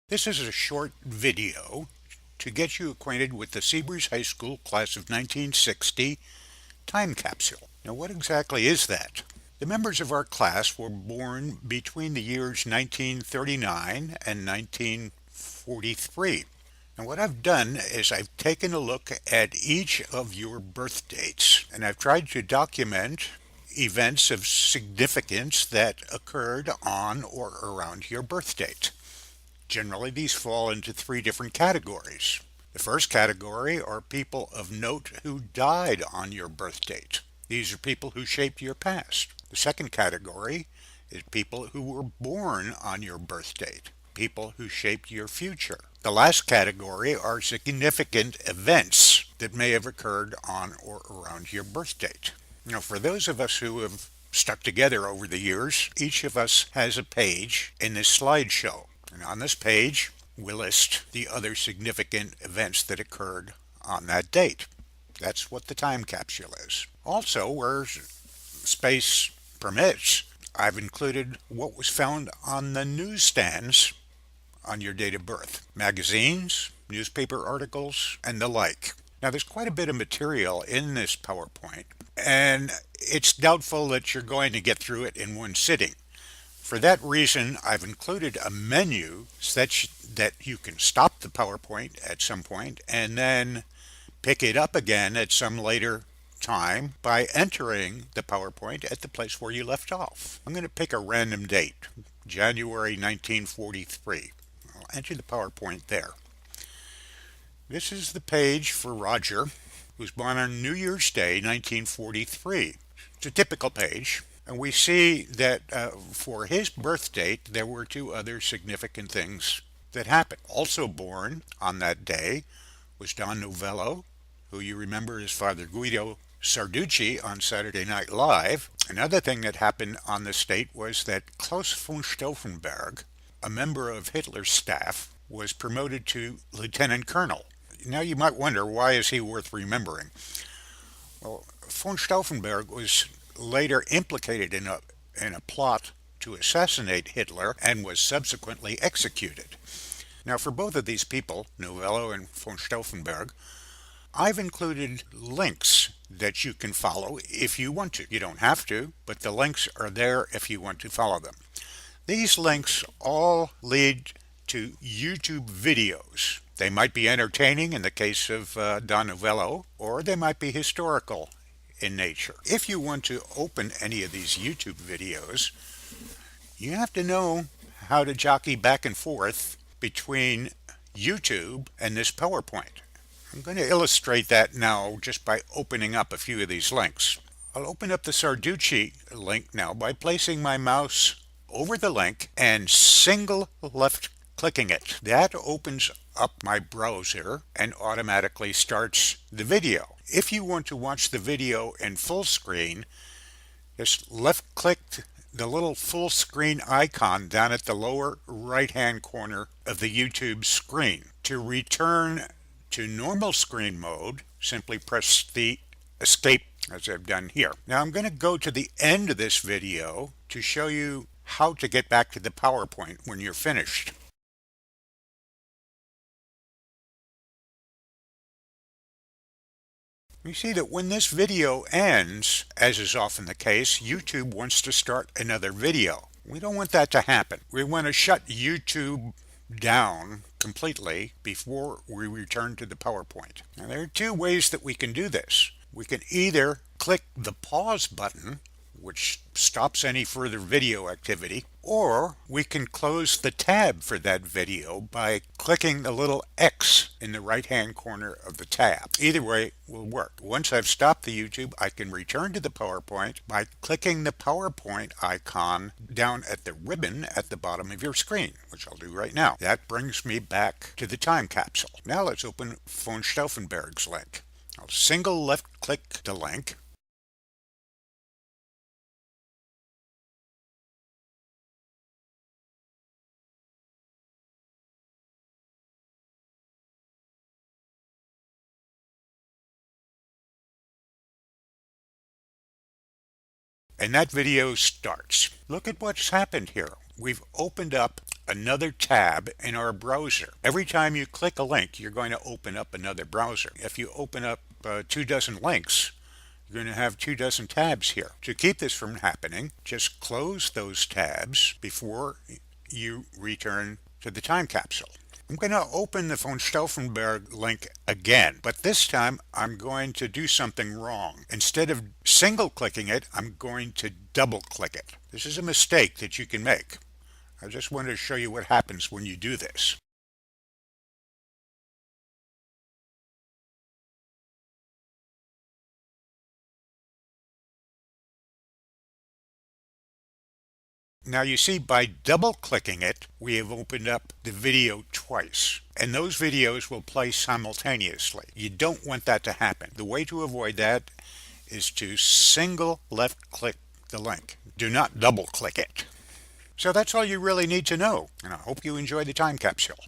This is a short video to get you acquainted with the Seabreeze High School class of 1960 Time Capsule. Now, what exactly is that? The members of our class were born between the years 1939 and 1943. And what I've done is I've taken a look at each of your birth dates and I've tried to document events of significance that occurred on or around your birth date. Generally, these fall into three different categories. The first category are people of note who died on your birth date. These are people who shaped your past. The second category is people who were born on your birth date, people who shaped your future. The last category are significant events that may have occurred on or around your birth date. Now, for those of us who have stuck together over the years, each of us has a page in this slideshow. And on this page, we list the other significant events that occurred on that date. That's what the time capsule is. Also, where space permits, I've included what was found on the newsstands on your date of birth. Magazines, newspaper articles, and the like. Now, there's quite a bit of material in this PowerPoint, and it's doubtful that you're going to get through it in one sitting. For that reason, I've included a menu that you can stop the PowerPoint at some point and then pick it up again at some later time by entering the PowerPoint at the place where you left off. I'm going to pick a random date, January 1943. I'll enter the PowerPoint there. This is the page for Roger, who was born on New Year's Day, 1943. It's a typical page. And we see that for his birth date, there were two other significant things that happened. Also born on that day was Don Novello, who you remember as Father Guido Sarducci on Saturday Night Live. Another thing that happened on this date was that Klaus von Stauffenberg, a member of Hitler's staff, was promoted to lieutenant colonel. Now you might wonder, why is he worth remembering? Well, von Stauffenberg was later implicated in a plot to assassinate Hitler and was subsequently executed. Now, for both of these people, Novello and von Stauffenberg, I've included links that you can follow if you want to. You don't have to, but the links are there if you want to follow them. These links all lead to YouTube videos. They might be entertaining in the case of Don Novello, or they might be historical in nature. If you want to open any of these YouTube videos, you have to know how to jockey back and forth between YouTube and this PowerPoint. I'm going to illustrate that now just by opening up a few of these links. I'll open up the Sarducci link now by placing my mouse over the link and single left clicking it. That opens up my browser and automatically starts the video. If you want to watch the video in full screen, just left click the little full screen icon down at the lower right hand corner of the YouTube screen. To return to normal screen mode, simply press the escape as I've done here. Now I'm going to go to the end of this video to show you how to get back to the PowerPoint when you're finished. You see that when this video ends, as is often the case, YouTube wants to start another video. We don't want that to happen. We want to shut YouTube down completely before we return to the PowerPoint. Now, there are two ways that we can do this. We can either click the pause button, which stops any further video activity, or we can close the tab for that video by clicking the little X in the right hand corner of the tab. Either way will work. Once I've stopped the YouTube, I can return to the PowerPoint by clicking the PowerPoint icon down at the ribbon at the bottom of your screen, which I'll do right now. That brings me back to the time capsule. Now let's open von Stauffenberg's link. I'll single left click the link. And that video starts. Look at what's happened here. We've opened up another tab in our browser. Every time you click a link, you're going to open up another browser. If you open up 2 dozen links, you're going to have 2 dozen tabs here. To keep this from happening, just close those tabs before you return to the time capsule. I'm going to open the von Stauffenberg link again, but this time I'm going to do something wrong. Instead of single clicking it, I'm going to double click it. This is a mistake that you can make. I just wanted to show you what happens when you do this. Now you see, by double clicking it, we have opened up the video twice, and those videos will play simultaneously. You don't want that to happen. The way to avoid that is to single left click the link. Do not double click it. So that's all you really need to know, and I hope you enjoy the time capsule.